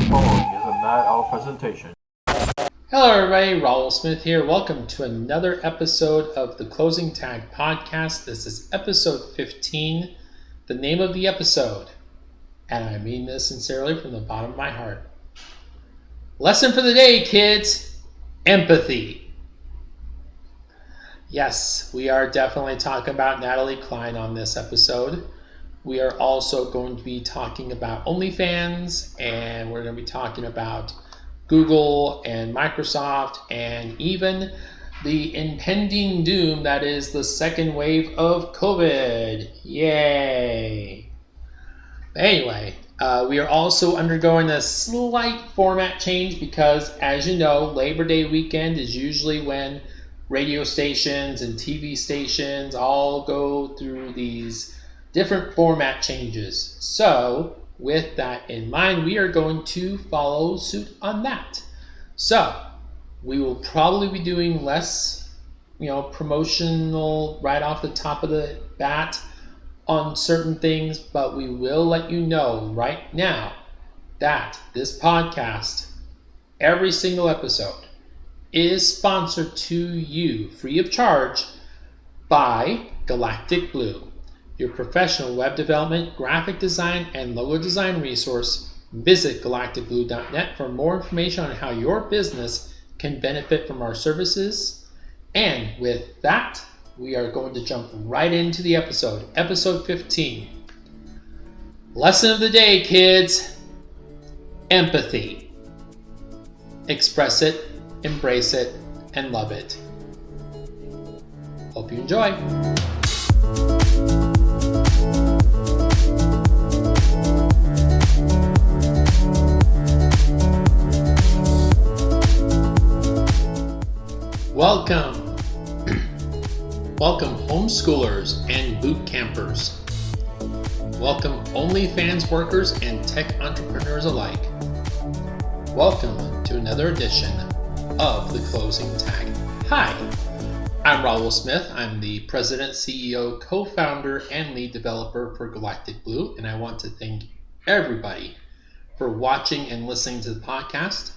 following is a Night Owl presentation. Hello everybody, Raul Smith here. Welcome to another episode of the Closing Tag Podcast. This is episode 15. The name of the episode, and I mean this sincerely from the bottom of my heart. Lesson for the day, kids. Empathy. Yes, we are definitely talking about Natalie Cline on this episode. We are also going to be talking about OnlyFans, and we're going to be talking about Google and Microsoft, and even the impending doom that is the second wave of COVID. Yay! Anyway, we are also undergoing a slight format change because, as you know, Labor Day weekend is usually when radio stations and TV stations all go through these different format changes. So, with that in mind, we are going to follow suit on that. So, we will probably be doing less, promotional right off the top of the bat on certain things, but we will let you know right now that this podcast, every single episode, is sponsored to you free of charge by Galactic Blue, your professional web development, graphic design, and logo design resource. Visit galacticblue.net for more information on how your business can benefit from our services. And with that, we are going to jump right into the episode. Episode 15. Lesson of the day, kids. Empathy. Express it, embrace it, and love it. Hope you enjoy. Welcome homeschoolers and boot campers. Welcome OnlyFans workers and tech entrepreneurs alike. Welcome to another edition of the Closing Tag. Hi, I'm Raul Smith. I'm the president, CEO, co-founder, and lead developer for Galactic Blue, and I want to thank everybody for watching and listening to the podcast.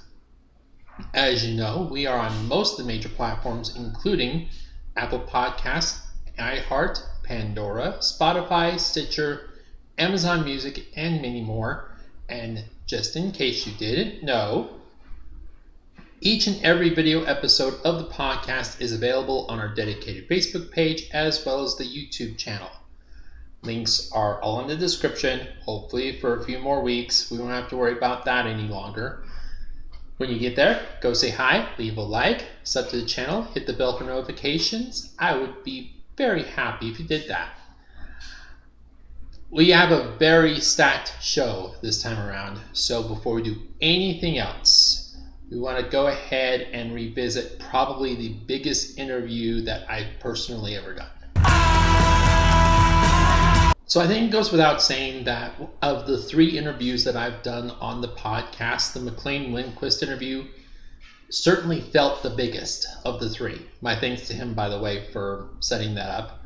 As you know, we are on most of the major platforms, including Apple Podcasts, iHeart, Pandora, Spotify, Stitcher, Amazon Music, and many more. And just in case you didn't know, each and every video episode of the podcast is available on our dedicated Facebook page as well as the YouTube channel. Links are all in the description. Hopefully for a few more weeks, we won't have to worry about that any longer. When you get there, go say hi, leave a like, sub to the channel, hit the bell for notifications. I would be very happy if you did that. We have a very stacked show this time around, so before we do anything else, we want to go ahead and revisit probably the biggest interview that I've personally ever done. So I think it goes without saying that of the 3 interviews that I've done on the podcast, the McClain Lindquist interview certainly felt the biggest of the 3. My thanks to him, by the way, for setting that up.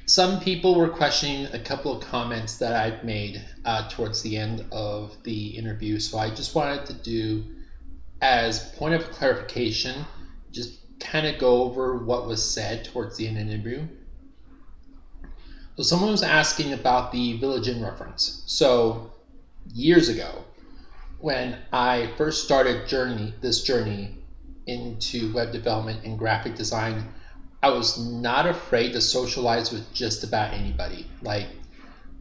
Some people were questioning a couple of comments that I've made towards the end of the interview, so I just wanted to do, as point of clarification, just kind of go over what was said towards the end of the interview. So someone was asking about the Village Inn reference. So years ago, when I first started this journey into web development and graphic design, I was not afraid to socialize with just about anybody. Like,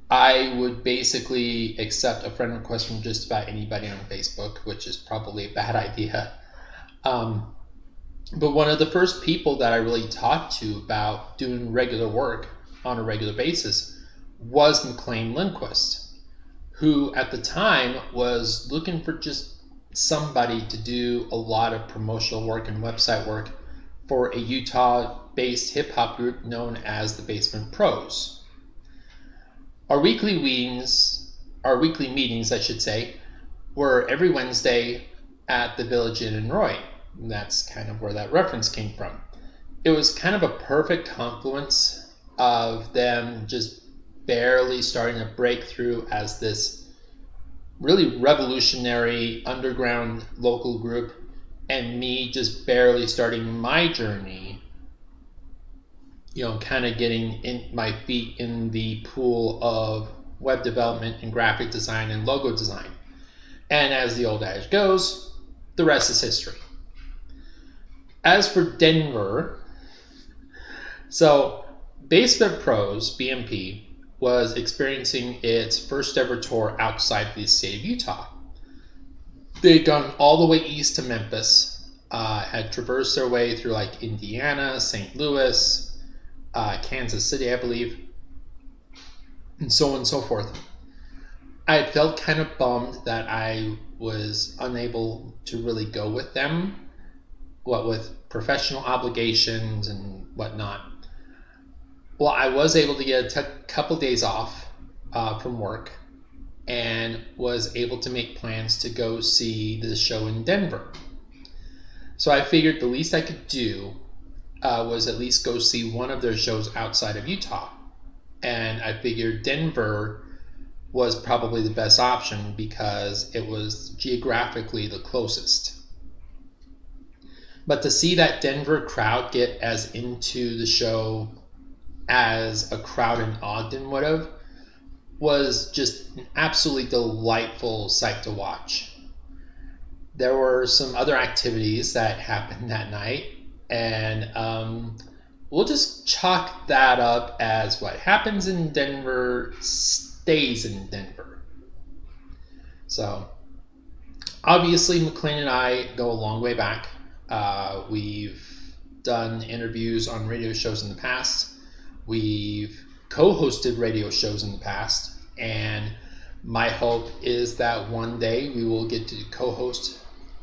I would basically accept a friend request from just about anybody on Facebook, which is probably a bad idea. But one of the first people that I really talked to about doing regular work on a regular basis was McClain Lindquist, who at the time was looking for just somebody to do a lot of promotional work and website work for a Utah-based hip-hop group known as the Basement Pros. Our weekly meetings, were every Wednesday at the Village Inn in Roy. And that's kind of where that reference came from. It was kind of a perfect confluence of them just barely starting to break through as this really revolutionary underground local group, and me just barely starting my journey, kind of getting in my feet in the pool of web development and graphic design and logo design. And as the old adage goes, the rest is history. As for Denver, so Basement Pros, BMP, was experiencing its first ever tour outside the state of Utah. They'd gone all the way east to Memphis, had traversed their way through like Indiana, St. Louis, Kansas City, I believe, and so on and so forth. I felt kind of bummed that I was unable to really go with them, with professional obligations and whatnot. Well, I was able to get a couple days off from work and was able to make plans to go see the show in Denver. So I figured the least I could do was at least go see one of their shows outside of Utah. And I figured Denver was probably the best option because it was geographically the closest. But to see that Denver crowd get as into the show as a crowd in Ogden would have was just an absolutely delightful sight to watch. There were some other activities that happened that night, and we'll just chalk that up as what happens in Denver stays in Denver. So obviously McClain and I go a long way back. We've done interviews on radio shows in the past. We've co-hosted radio shows in the past, and my hope is that one day we will get to co-host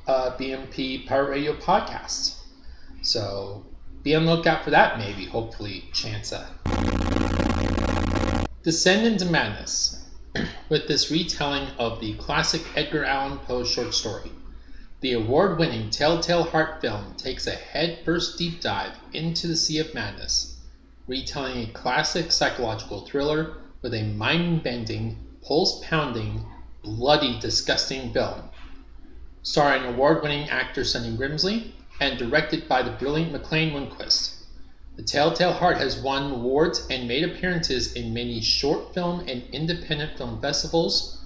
BMP Pirate Radio podcast. So be on the lookout for that, maybe, hopefully, chansa. Descend into madness with this retelling of the classic Edgar Allan Poe short story. The award-winning Telltale Heart film takes a head-first deep dive into the Sea of Madness, retelling a classic psychological thriller with a mind-bending, pulse-pounding, bloody, disgusting film. Starring award-winning actor Sonny Grimsley and directed by the brilliant McClain Lindquist. The Telltale Heart has won awards and made appearances in many short film and independent film festivals,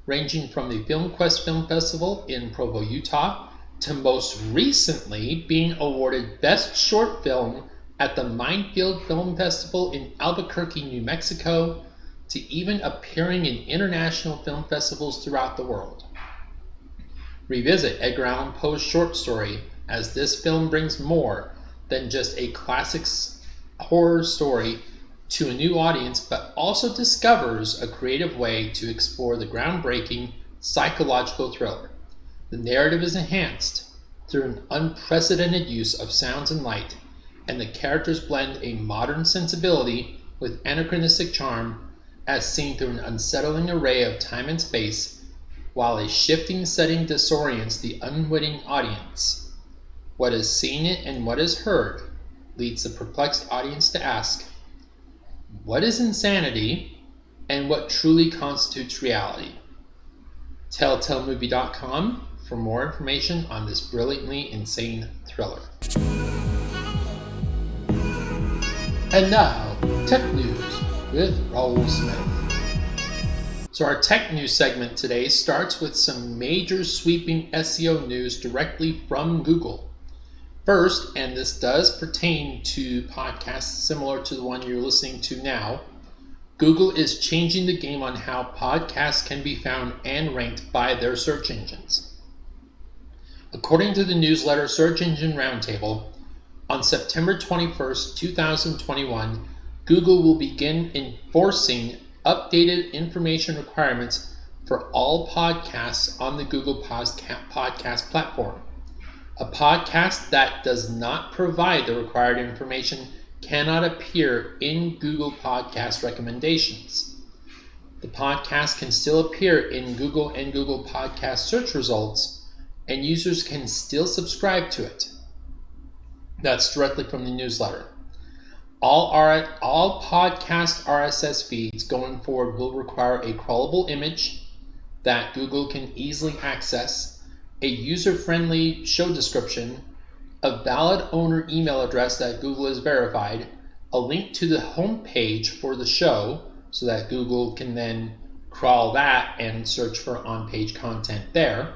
ranging from the FilmQuest Film Festival in Provo, Utah, to most recently being awarded Best Short Film at the Minefield Film Festival in Albuquerque, New Mexico, to even appearing in international film festivals throughout the world. Revisit Edgar Allan Poe's short story, as this film brings more than just a classic horror story to a new audience, but also discovers a creative way to explore the groundbreaking psychological thriller. The narrative is enhanced through an unprecedented use of sounds and light, and the characters blend a modern sensibility with anachronistic charm as seen through an unsettling array of time and space, while a shifting setting disorients the unwitting audience. What is seen and what is heard leads the perplexed audience to ask, what is insanity and what truly constitutes reality? TelltaleMovie.com for more information on this brilliantly insane thriller. And now, Tech News with Raul Smith. So our Tech News segment today starts with some major sweeping SEO news directly from Google. First, and this does pertain to podcasts similar to the one you're listening to now, Google is changing the game on how podcasts can be found and ranked by their search engines. According to the newsletter Search Engine Roundtable, on September 21st, 2021, Google will begin enforcing updated information requirements for all podcasts on the Google Podcast platform. A podcast that does not provide the required information cannot appear in Google Podcast recommendations. The podcast can still appear in Google and Google Podcast search results, and users can still subscribe to it. That's directly from the newsletter. All podcast RSS feeds going forward will require a crawlable image that Google can easily access, a user-friendly show description, a valid owner email address that Google has verified, a link to the homepage for the show so that Google can then crawl that and search for on-page content there,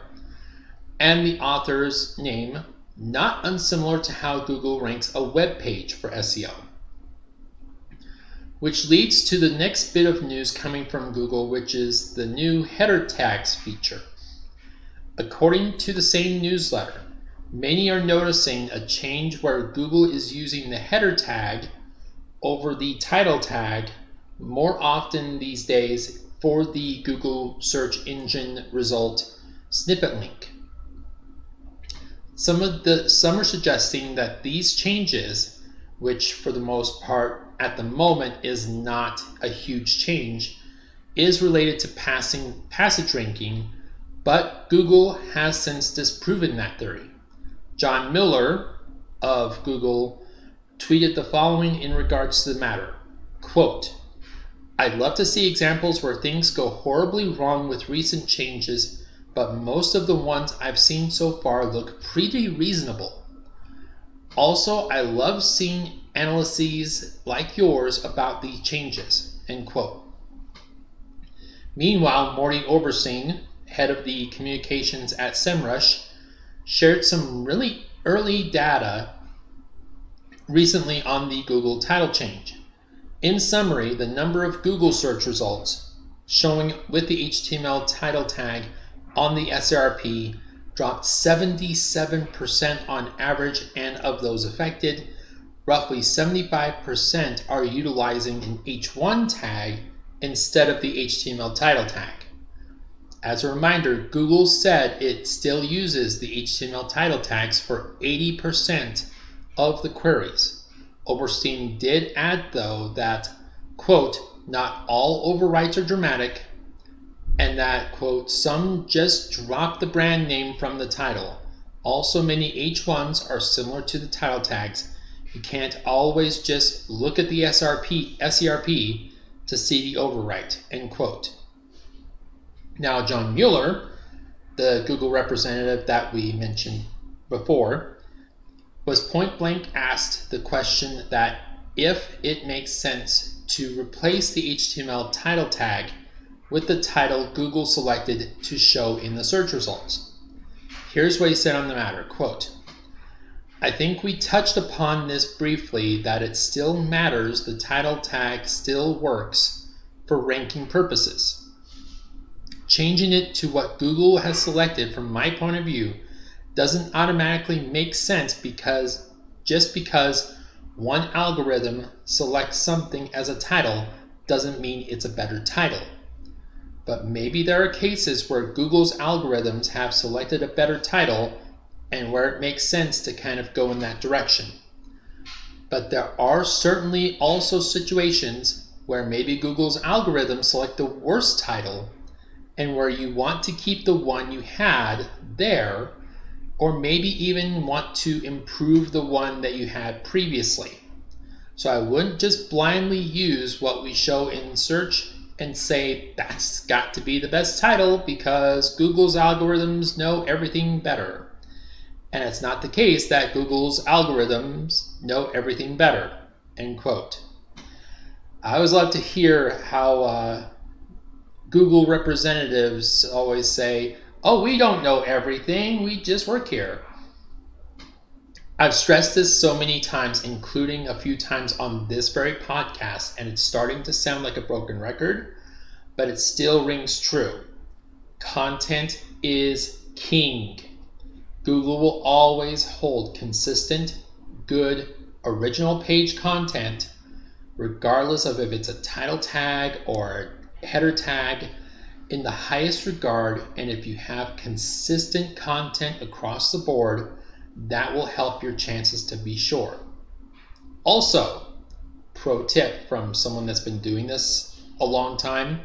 and the author's name, not unsimilar to how Google ranks a web page for SEO. Which leads to the next bit of news coming from Google, which is the new header tags feature. According to the same newsletter, many are noticing a change where Google is using the header tag over the title tag more often these days for the Google search engine result snippet link. Some are suggesting that these changes, which for the most part at the moment is not a huge change, is related to passage ranking, but Google has since disproven that theory. John Miller of Google tweeted the following in regards to the matter, quote, "I'd love to see examples where things go horribly wrong with recent changes, but most of the ones I've seen so far look pretty reasonable. Also, I love seeing analyses like yours about the changes," end quote. Meanwhile, Morty Oberstein, head of the communications at SEMrush, shared some really early data recently on the Google title change. In summary, the number of Google search results showing with the HTML title tag on the SERP dropped 77% on average, and of those affected, roughly 75% are utilizing an H1 tag instead of the HTML title tag. As a reminder, Google said it still uses the HTML title tags for 80% of the queries. Oberstein did add, though, that, quote, "not all overwrites are dramatic," and that, quote, "some just drop the brand name from the title. Also, many H1s are similar to the title tags. You can't always just look at the SERP to see the overwrite," end quote. Now, John Mueller, the Google representative that we mentioned before, was point blank asked the question that if it makes sense to replace the HTML title tag with the title Google selected to show in the search results. Here's what he said on the matter, quote, "I think we touched upon this briefly, that it still matters, the title tag still works for ranking purposes. Changing it to what Google has selected, from my point of view, doesn't automatically make sense because one algorithm selects something as a title doesn't mean it's a better title. But maybe there are cases where Google's algorithms have selected a better title and where it makes sense to kind of go in that direction. But there are certainly also situations where maybe Google's algorithms select the worst title and where you want to keep the one you had there, or maybe even want to improve the one that you had previously. So I wouldn't just blindly use what we show in search and say that's got to be the best title because Google's algorithms know everything better. And it's not the case that Google's algorithms know everything better," end quote. I always love to hear how Google representatives always say, "Oh, we don't know everything, we just work here." I've stressed this so many times, including a few times on this very podcast, and it's starting to sound like a broken record, but it still rings true. Content is king. Google will always hold consistent, good, original page content, regardless of if it's a title tag or a header tag, in the highest regard. And if you have consistent content across the board, that will help your chances, to be sure. Also, pro tip from someone that's been doing this a long time,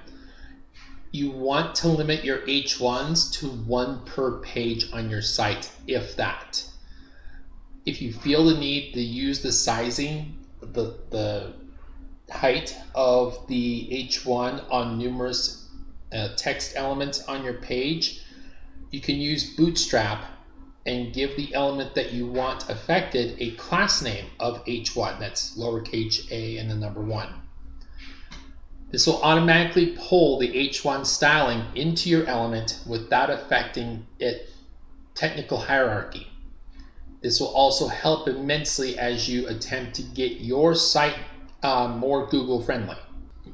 you want to limit your H1s to one per page on your site, if that. If you feel the need to use the sizing, the height of the H1 on numerous text elements on your page, you can use Bootstrap and give the element that you want affected a class name of h1, that's lowercase a and the number 1. This will automatically pull the h1 styling into your element without affecting its technical hierarchy. This will also help immensely as you attempt to get your site more Google friendly.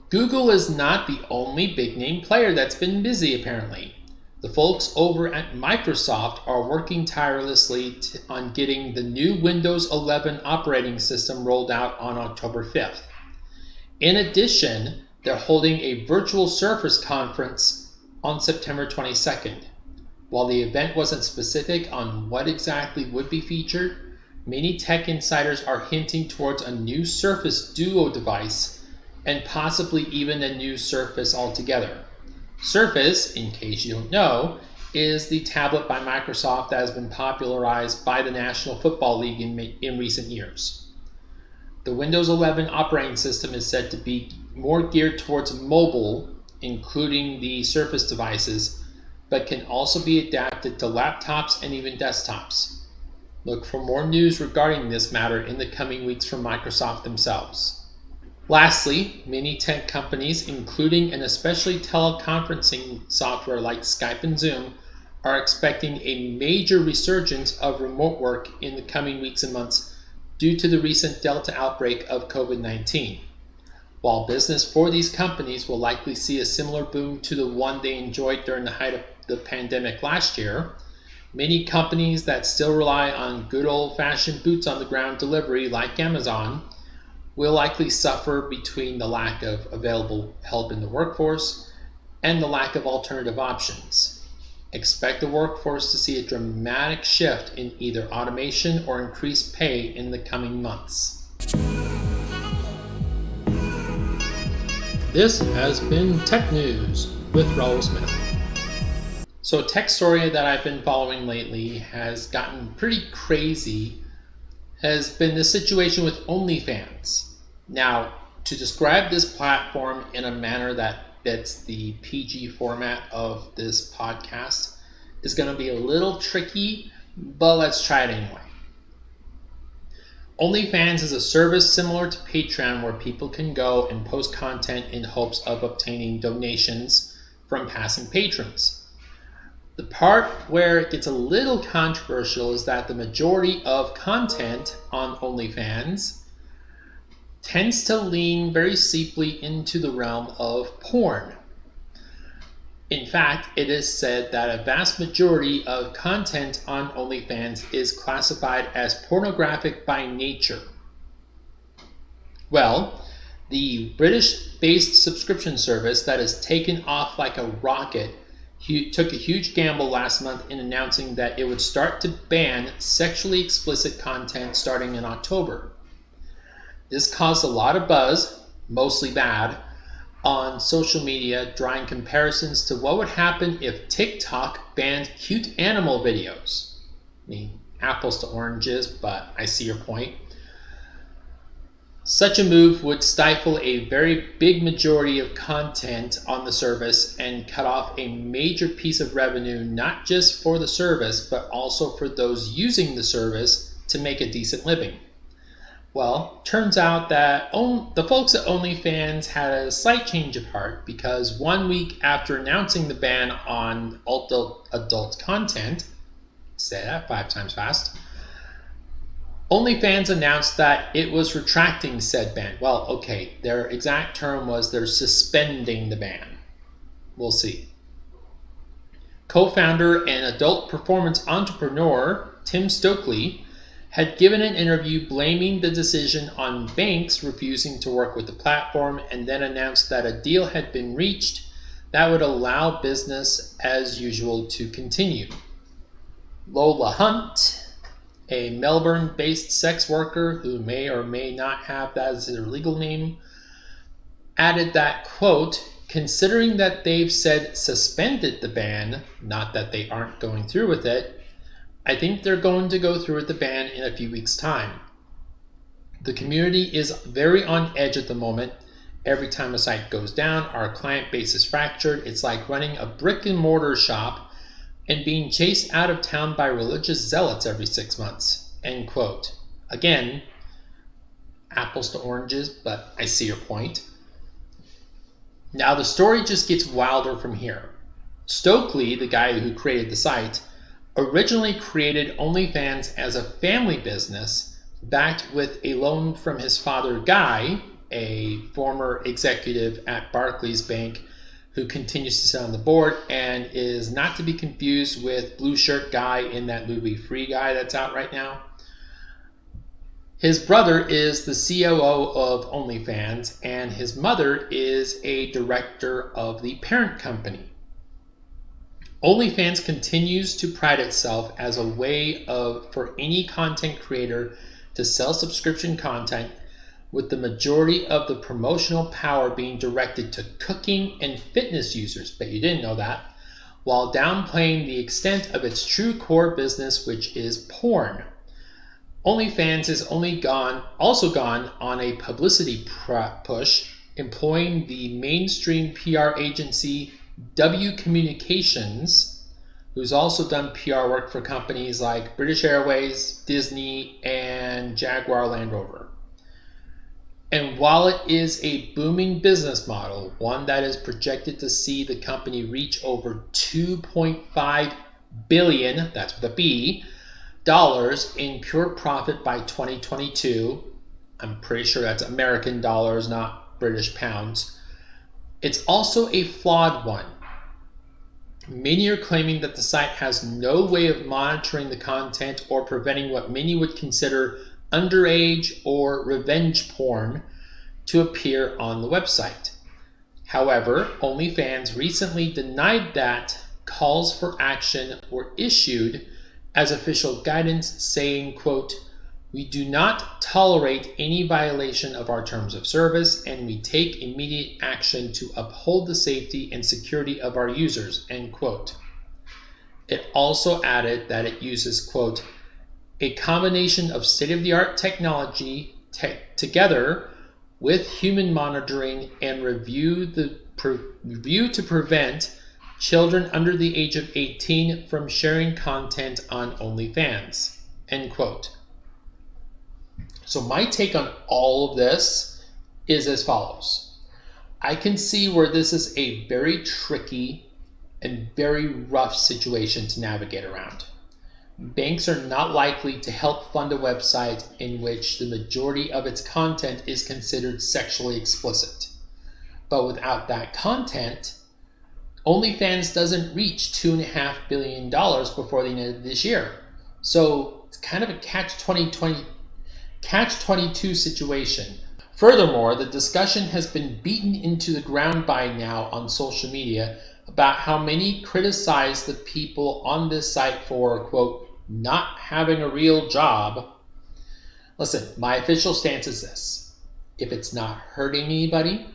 Google is not the only big name player that's been busy apparently. The folks over at Microsoft are working tirelessly on getting the new Windows 11 operating system rolled out on October 5th. In addition, they're holding a virtual Surface conference on September 22nd. While the event wasn't specific on what exactly would be featured, many tech insiders are hinting towards a new Surface Duo device and possibly even a new Surface altogether. Surface, in case you don't know, is the tablet by Microsoft that has been popularized by the National Football League in recent years. The Windows 11 operating system is said to be more geared towards mobile, including the Surface devices, but can also be adapted to laptops and even desktops. Look for more news regarding this matter in the coming weeks from Microsoft themselves. Lastly, many tech companies, including and especially teleconferencing software like Skype and Zoom, are expecting a major resurgence of remote work in the coming weeks and months due to the recent Delta outbreak of COVID-19. While business for these companies will likely see a similar boom to the one they enjoyed during the height of the pandemic last year, many companies that still rely on good old-fashioned boots on the ground delivery like Amazon will likely suffer between the lack of available help in the workforce and the lack of alternative options. Expect the workforce to see a dramatic shift in either automation or increased pay in the coming months. This has been Tech News with Raul Smith. So a tech story that I've been following lately has gotten pretty crazy has been the situation with OnlyFans. Now, to describe this platform in a manner that fits the PG format of this podcast is going to be a little tricky, but let's try it anyway. OnlyFans is a service similar to Patreon where people can go and post content in hopes of obtaining donations from passing patrons. The part where it gets a little controversial is that the majority of content on OnlyFans tends to lean very steeply into the realm of porn. In fact, it is said that a vast majority of content on OnlyFans is classified as pornographic by nature. Well, the British-based subscription service that has taken off like a rocket took a huge gamble last month in announcing that it would start to ban sexually explicit content starting in October. This caused a lot of buzz, mostly bad, on social media, drawing comparisons to what would happen if TikTok banned cute animal videos. I mean, apples to oranges, but I see your point. Such a move would stifle a very big majority of content on the service and cut off a major piece of revenue, not just for the service, but also for those using the service to make a decent living. Well, turns out that the folks at OnlyFans had a slight change of heart because 1 week after announcing the ban on adult content, say that 5 times fast, OnlyFans announced that it was retracting said ban. Well, okay, their exact term was they're suspending the ban. We'll see. Co-founder and adult performance entrepreneur Tim Stokely had given an interview blaming the decision on banks refusing to work with the platform and then announced that a deal had been reached that would allow business as usual to continue. Lola Hunt, a Melbourne-based sex worker who may or may not have that as their legal name, added that, quote, considering that they've said suspended the ban, not that they aren't going through with it, I think they're going to go through with the ban in a few weeks' time. The community is very on edge at the moment, Every time a site goes down, our client base is fractured. It's like running a brick and mortar shop and being chased out of town by religious zealots every 6 months. End quote. Again, apples to oranges, but I see your point. Now the story just gets wilder from here. Stokely, the guy who created the site, originally created OnlyFans as a family business backed with a loan from his father, Guy, a former executive at Barclays Bank who continues to sit on the board and is not to be confused with Blue Shirt Guy in that movie Free Guy that's out right now. His brother is the COO of OnlyFans, and his mother is a director of the parent company. OnlyFans continues to pride itself as a way for any content creator to sell subscription content, with the majority of the promotional power being directed to cooking and fitness users, but you didn't know that, while downplaying the extent of its true core business, which is porn. OnlyFans has also gone on a publicity push, employing the mainstream PR agency W Communications, who's also done PR work for companies like British Airways, Disney, and Jaguar Land Rover. And while it is a booming business model, one that is projected to see the company reach over $2.5 billion, that's with a B, dollars in pure profit by 2022. I'm pretty sure that's American dollars, not British pounds. It's also a flawed one. Many are claiming that the site has no way of monitoring the content or preventing what many would consider underage or revenge porn to appear on the website. However, OnlyFans recently denied that calls for action were issued as official guidance, saying, quote, "We do not tolerate any violation of our terms of service, and we take immediate action to uphold the safety and security of our users," end quote. It also added that it uses, quote, "a combination of state-of-the-art technology together with human monitoring and review to prevent children under the age of 18 from sharing content on OnlyFans," end quote. So my take on all of this is as follows. I can see where this is a very tricky and very rough situation to navigate around. Banks are not likely to help fund a website in which the majority of its content is considered sexually explicit. But without that content, OnlyFans doesn't reach $2.5 billion before the end of this year. So it's kind of a catch-22 situation. Furthermore, the discussion has been beaten into the ground by now on social media about how many criticize the people on this site for, quote, "not having a real job." Listen, my official stance is this. If it's not hurting anybody,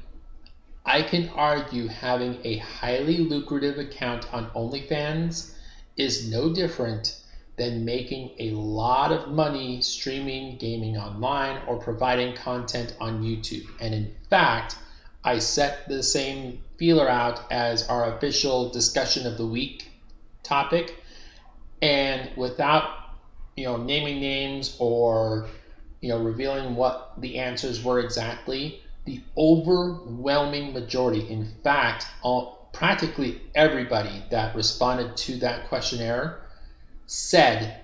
I can argue having a highly lucrative account on OnlyFans is no different than making a lot of money streaming gaming online or providing content on YouTube. And in fact, I set the same feeler out as our official discussion of the week topic. And without, naming names or, revealing what the answers were exactly, the overwhelming majority, in fact, practically everybody that responded to that questionnaire said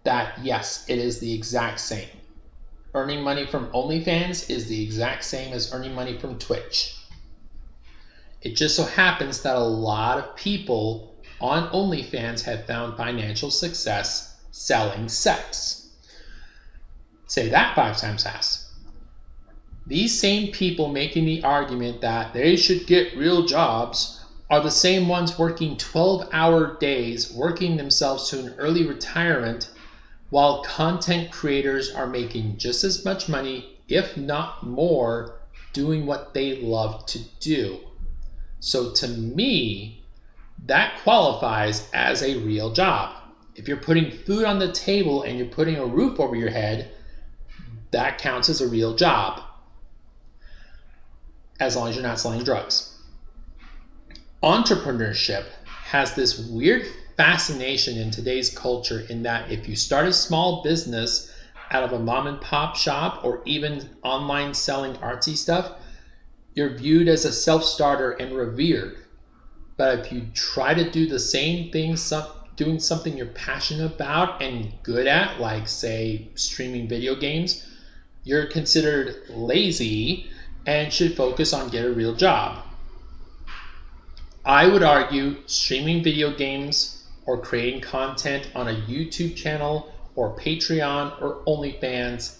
that yes, it is the exact same. Earning money from OnlyFans is the exact same as earning money from Twitch. It just so happens that a lot of people on OnlyFans have found financial success selling sex. Say that 5 times fast. These same people making the argument that they should get real jobs are the same ones working 12-hour days, working themselves to an early retirement, while content creators are making just as much money, if not more, doing what they love to do. So to me, that qualifies as a real job. If you're putting food on the table and you're putting a roof over your head, that counts as a real job. as long as you're not selling drugs. Entrepreneurship has this weird fascination in today's culture in that if you start a small business out of a mom and pop shop or even online selling artsy stuff, you're viewed as a self-starter and revered. But if you try to do the same thing, doing something you're passionate about and good at, like say streaming video games, you're considered lazy and should focus on get a real job. I would argue streaming video games or creating content on a YouTube channel or Patreon or OnlyFans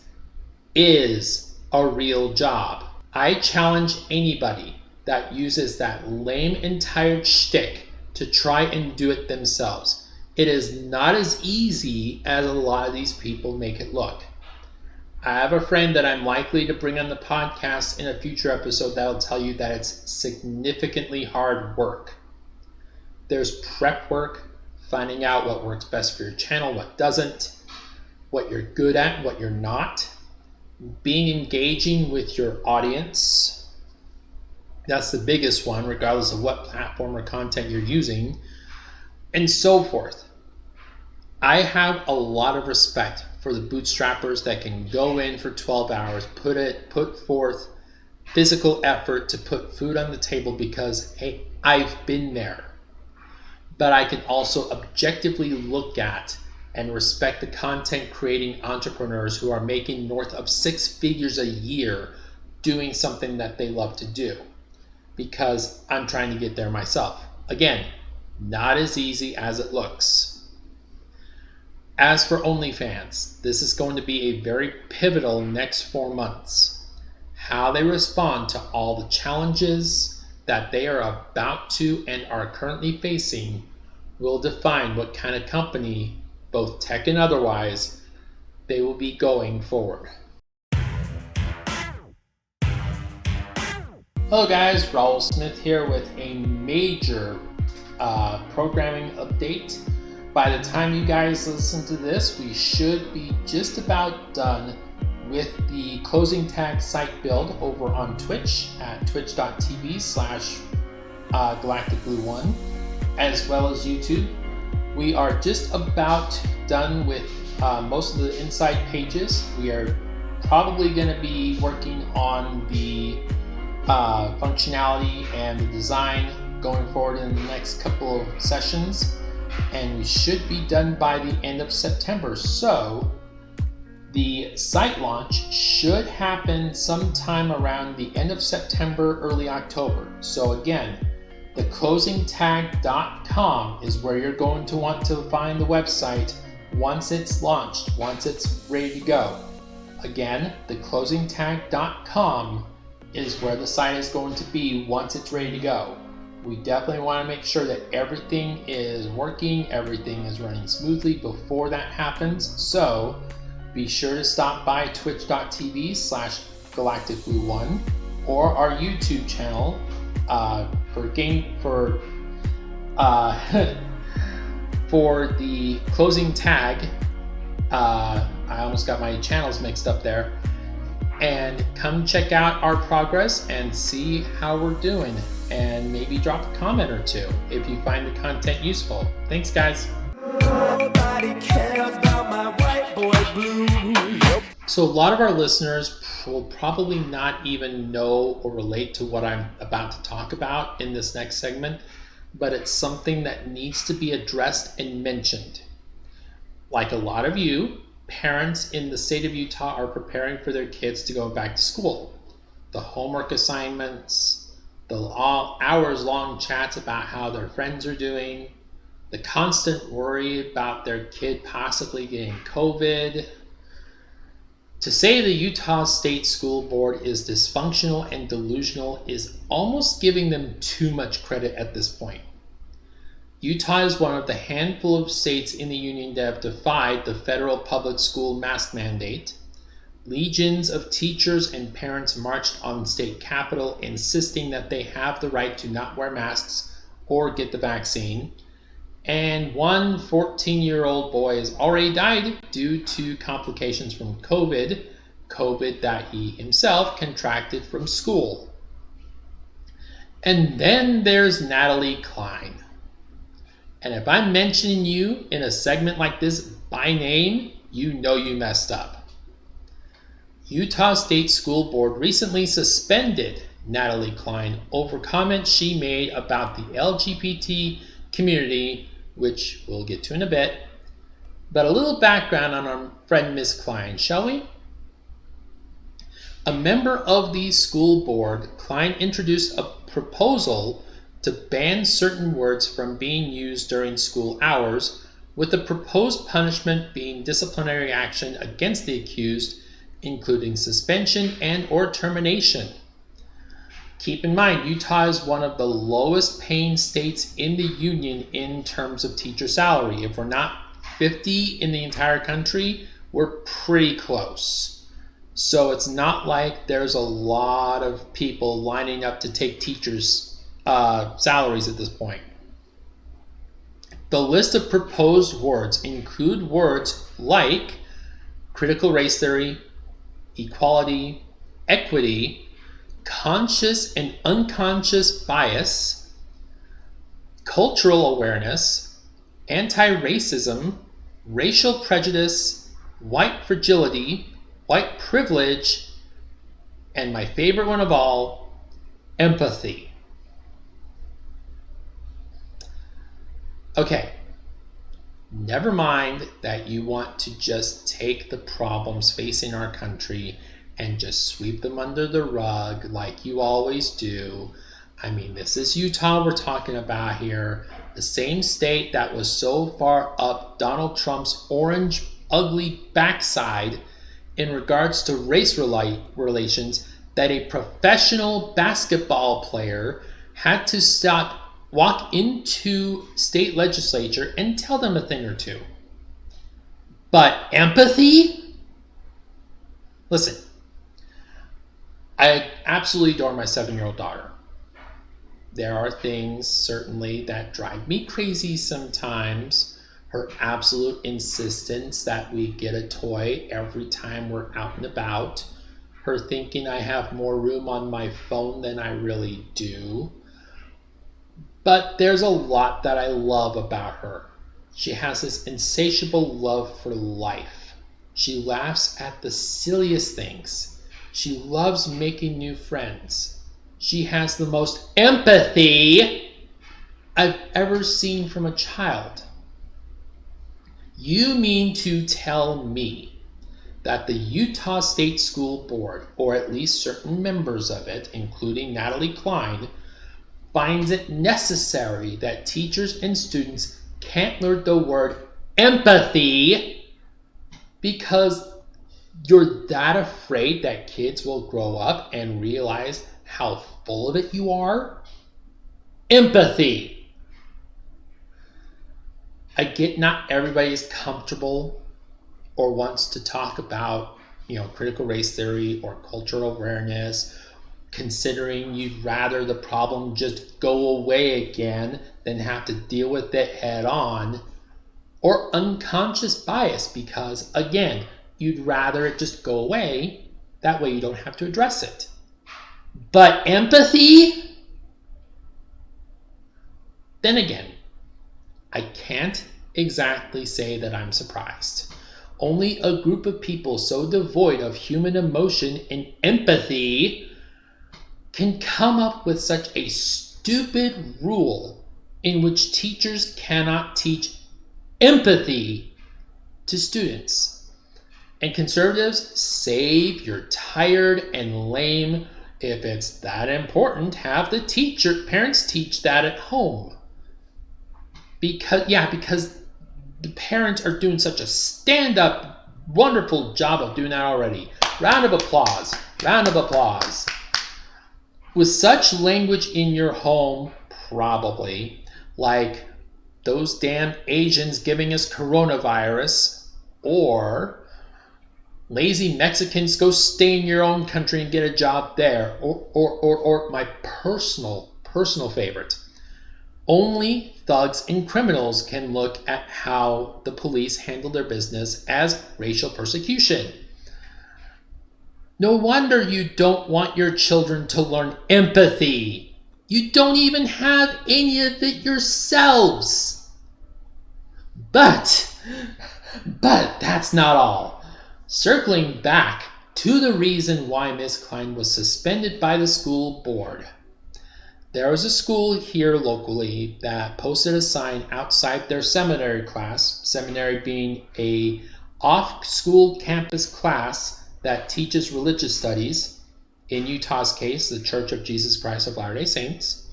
is a real job. I challenge anybody that uses that lame and tired shtick to try and do it themselves. It is not as easy as a lot of these people make it look. I have a friend that I'm likely to bring on the podcast in a future episode that will tell you that it's significantly hard work. There's prep work, finding out what works best for your channel, what doesn't, what you're good at, what you're not, being engaging with your audience. That's the biggest one, regardless of what platform or content you're using, and so forth. I have a lot of respect for the bootstrappers that can go in for 12 hours, put forth physical effort to put food on the table because, hey, I've been there. But I can also objectively look at and respect the content creating entrepreneurs who are making north of 6 figures a year doing something that they love to do, because I'm trying to get there myself. Again, not as easy as it looks. As for OnlyFans, this is going to be a very pivotal next 4 months. How they respond to all the challenges that they are about to and are currently facing will define what kind of company, both tech and otherwise, they will be going forward. Hello guys, Raul Smith here with a major programming update. By the time you guys listen to this, we should be just about done with the closing tag site build over on Twitch at twitch.tv/galacticblue1, as well as YouTube. We are just about done with most of the inside pages. We are probably going to be working on the functionality and the design going forward in the next couple of sessions, and we should be done by the end of September. So the site launch should happen sometime around the end of September, early October. So again, theclosingtag.com is where you're going to want to find the website once it's launched, once it's ready to go. Again, theclosingtag.com is where the site is going to be once it's ready to go. We definitely want to make sure that everything is working, everything is running smoothly before that happens. So be sure to stop by twitch.tv/galacticblue1 or our YouTube channel for the closing tag. I almost got my channels mixed up there. And come check out our progress and see how we're doing, and maybe drop a comment or two if you find the content useful. Thanks guys. Nobody cares about my white boy blues. So a lot of our listeners will probably not even know or relate to what I'm about to talk about in this next segment, but it's something that needs to be addressed and mentioned. Like a lot of you, parents in the state of Utah are preparing for their kids to go back to school. The homework assignments, the hours-long chats about how their friends are doing, the constant worry about their kid possibly getting COVID. To say the Utah State School Board is dysfunctional and delusional is almost giving them too much credit at this point. Utah is one of the handful of states in the union that have defied the federal public school mask mandate. Legions of teachers and parents marched on the state capitol insisting that they have the right to not wear masks or get the vaccine. And one 14-year-old boy has already died due to complications from COVID that he himself contracted from school. And then there's Natalie Cline. And if I'm mentioning you in a segment like this by name, you know you messed up. Utah State School Board recently suspended Natalie Cline over comments she made about the LGBT community, which we'll get to in a bit. But a little background on our friend Miss Cline, shall we? A member of the school board, Cline introduced a proposal to ban certain words from being used during school hours, with the proposed punishment being disciplinary action against the accused, including suspension and or termination. Keep in mind, Utah is one of the lowest paying states in the union in terms of teacher salary. If we're not 50 in the entire country, we're pretty close. So it's not like there's a lot of people lining up to take teachers' salaries at this point. The list of proposed words include words like critical race theory, equality, equity, conscious and unconscious bias, cultural awareness, anti-racism, racial prejudice, white fragility, white privilege, and my favorite one of all, empathy. Okay, never mind that you want to just take the problems facing our country and just sweep them under the rug like you always do. I mean, this is Utah we're talking about here, the same state that was so far up Donald Trump's orange, ugly backside in regards to race relations that a professional basketball player had to walk into state legislature and tell them a thing or two. But empathy? Listen, I absolutely adore my 7-year-old daughter. There are things certainly that drive me crazy sometimes. Her absolute insistence that we get a toy every time we're out and about. Her thinking I have more room on my phone than I really do. But there's a lot that I love about her. She has this insatiable love for life. She laughs at the silliest things. She loves making new friends. She has the most empathy I've ever seen from a child. You mean to tell me that the Utah State School Board, or at least certain members of it, including Natalie Cline, finds it necessary that teachers and students can't learn the word empathy because you're that afraid that kids will grow up and realize how full of it you are? Empathy. I get not everybody is comfortable or wants to talk about, critical race theory or cultural awareness, considering you'd rather the problem just go away again than have to deal with it head on, or unconscious bias because, again, you'd rather it just go away, that way you don't have to address it. But empathy? Then again, I can't exactly say that I'm surprised. Only a group of people so devoid of human emotion and empathy can come up with such a stupid rule in which teachers cannot teach empathy to students. And conservatives, save your tired and lame. If it's that important, have the parents teach that at home. Because the parents are doing such a stand-up, wonderful job of doing that already. Round of applause. Round of applause. With such language in your home, probably, like those damn Asians giving us coronavirus, or lazy Mexicans, go stay in your own country and get a job there, or my personal favorite, only thugs and criminals can look at how the police handle their business as racial persecution. No wonder you don't want your children to learn empathy. You don't even have any of it yourselves. But that's not all. Circling back to the reason why Miss Cline was suspended by the school board. There was a school here locally that posted a sign outside their seminary class, seminary being a off-school campus class that teaches religious studies, in Utah's case, the Church of Jesus Christ of Latter-day Saints.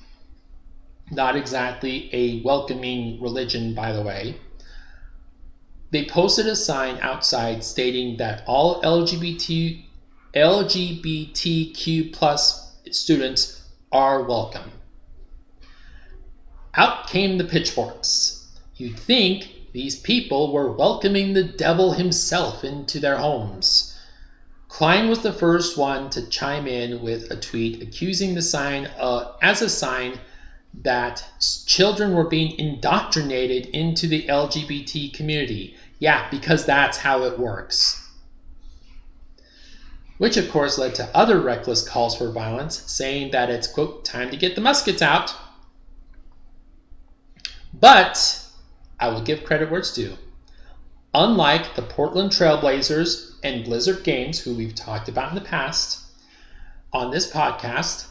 Not exactly a welcoming religion, by the way. They posted a sign outside stating that all LGBTQ plus students are welcome. Out came the pitchforks. You'd think these people were welcoming the devil himself into their homes. Cline was the first one to chime in with a tweet accusing the sign as a sign that children were being indoctrinated into the LGBT community. Yeah, because that's how it works. Which of course led to other reckless calls for violence, saying that it's, quote, time to get the muskets out. But I will give credit where it's due. Unlike the Portland Trailblazers and Blizzard Games, who we've talked about in the past on this podcast,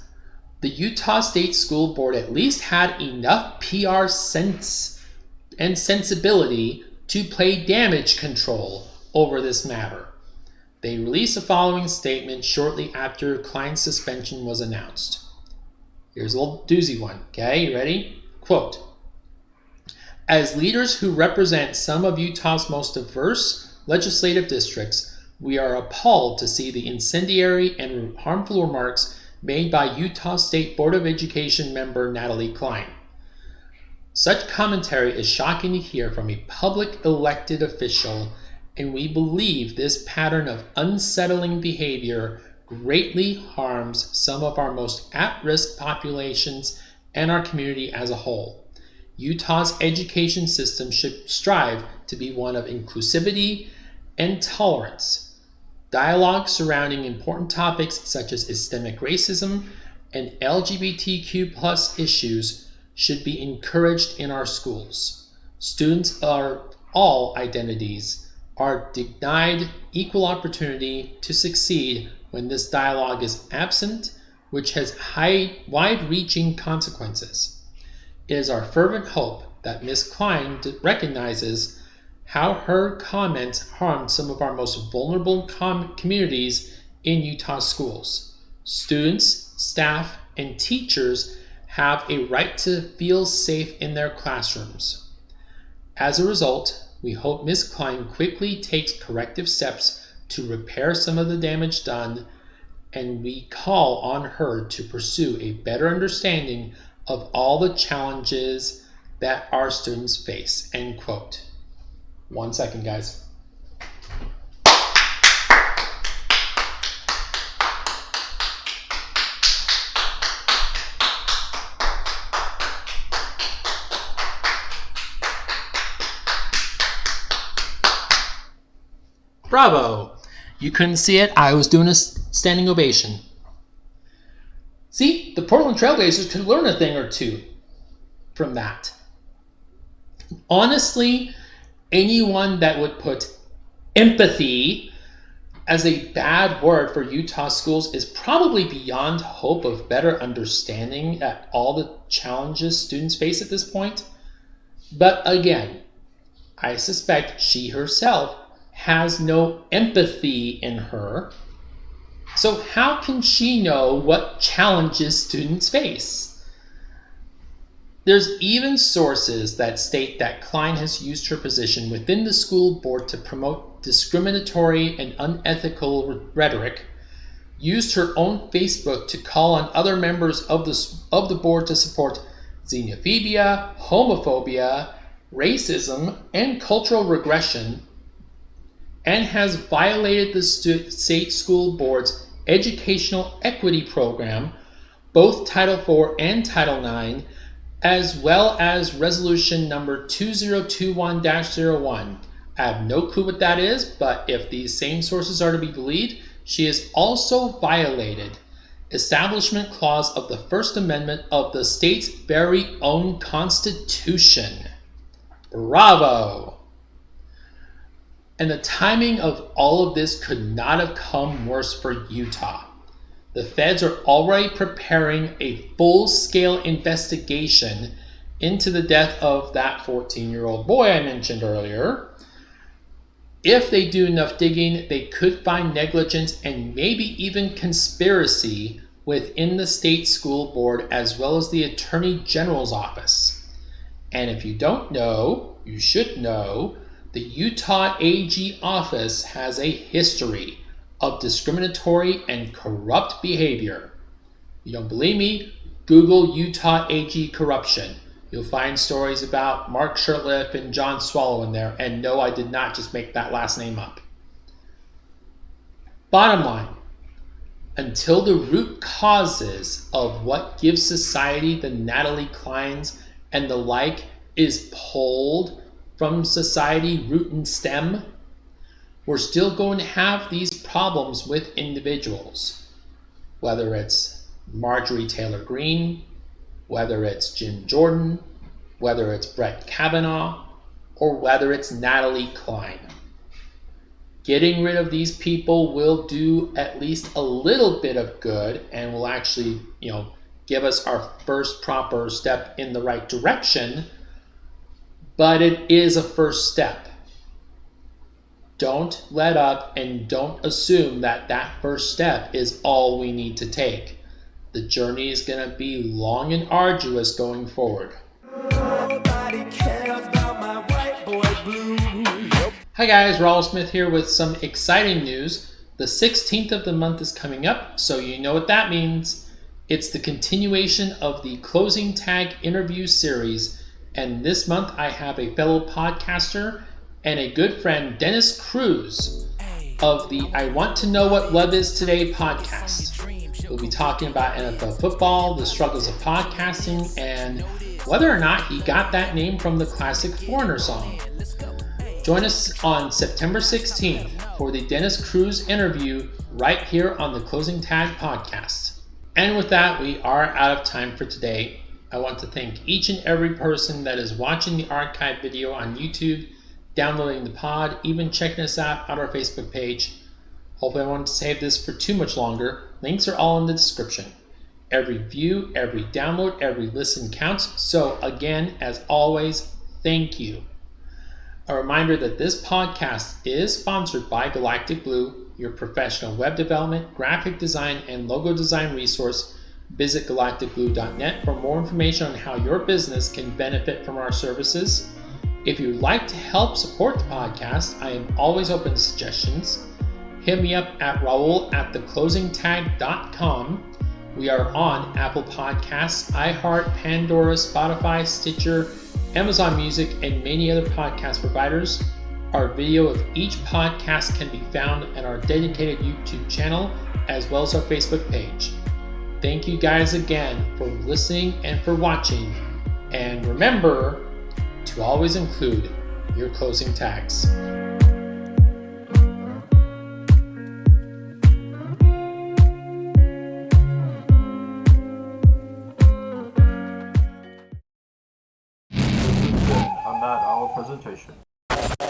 the Utah State School Board at least had enough PR sense and sensibility to play damage control over this matter. They released the following statement shortly after Cline's suspension was announced. Here's a little doozy one, okay? You ready? Quote, as leaders who represent some of Utah's most diverse legislative districts, we are appalled to see the incendiary and harmful remarks made by Utah State Board of Education member Natalie Cline. Such commentary is shocking to hear from a public elected official, and we believe this pattern of unsettling behavior greatly harms some of our most at-risk populations and our community as a whole. Utah's education system should strive to be one of inclusivity and tolerance. Dialogue surrounding important topics such as systemic racism and LGBTQ+ issues should be encouraged in our schools. Students of all identities are denied equal opportunity to succeed when this dialogue is absent, which has wide-reaching consequences. It is our fervent hope that Ms. Cline recognizes how her comments harmed some of our most vulnerable communities in Utah schools. Students, staff, and teachers have a right to feel safe in their classrooms. As a result, we hope Ms. Cline quickly takes corrective steps to repair some of the damage done, and we call on her to pursue a better understanding of all the challenges that our students face, end quote. 1 second, guys. Bravo! You couldn't see it, I was doing a standing ovation. See, the Portland Trailblazers could learn a thing or two from that. Honestly, anyone that would put empathy as a bad word for Utah schools is probably beyond hope of better understanding at all the challenges students face at this point. But again, I suspect she herself has no empathy in her. So how can she know what challenges students face? There's even sources that state that Cline has used her position within the school board to promote discriminatory and unethical rhetoric, used her own Facebook to call on other members of the board to support xenophobia, homophobia, racism, and cultural regression, and has violated the state school board's educational equity program, both Title IV and Title IX, as well as resolution number 2021-01. I have no clue what that is, but if these same sources are to be believed, she has also violated establishment clause of the First Amendment of the state's very own Constitution. Bravo! And the timing of all of this could not have come worse for Utah. The feds are already preparing a full-scale investigation into the death of that 14-year-old boy I mentioned earlier. If they do enough digging, they could find negligence and maybe even conspiracy within the state school board as well as the Attorney General's office. And if you don't know, you should know, the Utah AG office has a history of discriminatory and corrupt behavior. You don't believe me? Google Utah AG corruption. You'll find stories about Mark Shurtleff and John Swallow in there. And no, I did not just make that last name up. Bottom line, until the root causes of what gives society the Natalie Clines and the like is pulled from society root and stem, we're still going to have these problems with individuals. Whether it's Marjorie Taylor Greene, whether it's Jim Jordan, whether it's Brett Kavanaugh, or whether it's Natalie Cline. Getting rid of these people will do at least a little bit of good and will actually, give us our first proper step in the right direction, but it is a first step. Don't let up and don't assume that that first step is all we need to take. The journey is going to be long and arduous going forward. Nobody cares about my white boy blue. Hi guys, Raul Smith here with some exciting news. The 16th of the month is coming up, so you know what that means. It's the continuation of the Closing Tag interview series, and this month I have a fellow podcaster and a good friend, Dennis Cruz, of the I Want to Know What Love Is Today podcast. We'll be talking about NFL football, the struggles of podcasting, and whether or not he got that name from the classic Foreigner song. Join us on September 16th for the Dennis Cruz interview right here on the Closing Tag podcast. And with that, we are out of time for today. I want to thank each and every person that is watching the archive video on YouTube, downloading the pod, even checking us out on our Facebook page. Hopefully I won't save this for too much longer. Links are all in the description. Every view, every download, every listen counts. So again, as always, thank you. A reminder that this podcast is sponsored by Galactic Blue, your professional web development, graphic design, and logo design resource. Visit galacticblue.net for more information on how your business can benefit from our services. If you'd like to help support the podcast, I am always open to suggestions. Hit me up at raul@theclosingtag.com. We are on Apple Podcasts, iHeart, Pandora, Spotify, Stitcher, Amazon Music, and many other podcast providers. Our video of each podcast can be found on our dedicated YouTube channel as well as our Facebook page. Thank you guys again for listening and for watching. And remember to always include your closing tags. On that, our presentation.